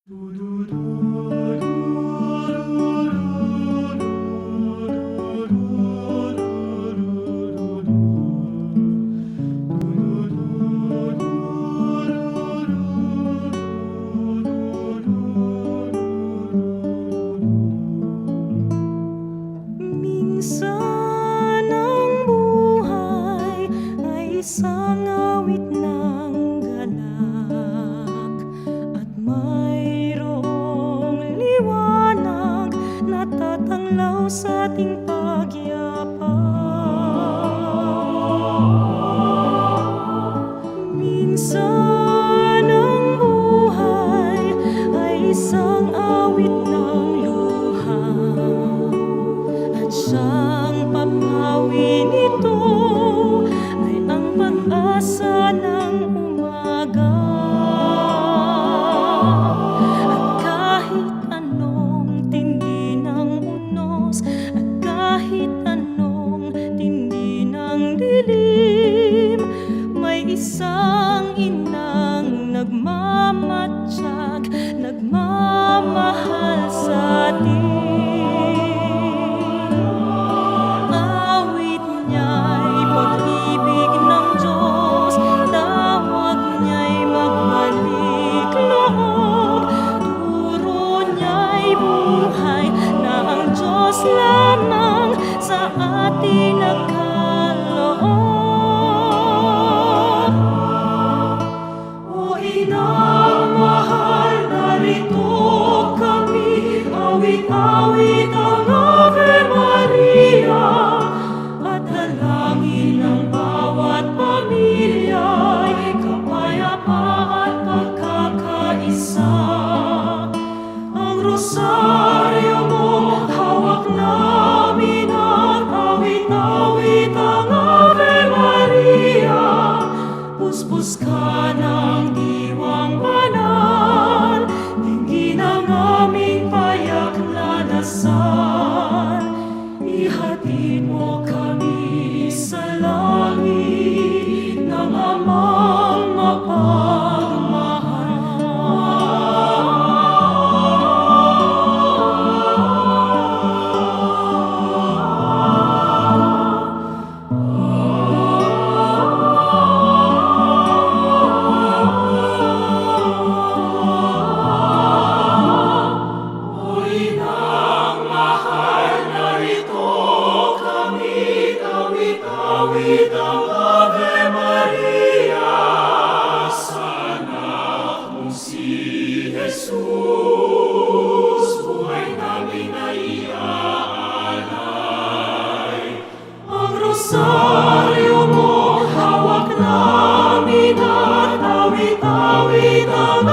Minsan ang buhay ay isang awit ng galak, at mayroong liwanag na tatanglaw sa ating pagyapak. Minsan ang buhay ay isang awit ng luha, at siyang papawi nito ay ang pag-asa ng umaga. At kahit anong tindi ng unos, at kahit anong tindi ng dilim, may isang inang nagmamatiyag, nagmamahal sa atin. Lamang sa atin nagkaloob. O Inang mahal, narito kami, awit-awit ang Ave Maria, at dalangin ng bawat pamilya ay kapayapa at pagkakaisa. Ang rosaryo mo hawak namin, at awit-awit ang Ave Maria. Puspos ka ng diwang banal, dinggin ang aming payak na dasal. Ihatid mo kami sa langit ng Amang mapagmahal. Awit ang Ave Maria sa anak mong si Jesus, buhay namin ay iaalay. Ang rosaryo mo hawak namin, at awit-awit ang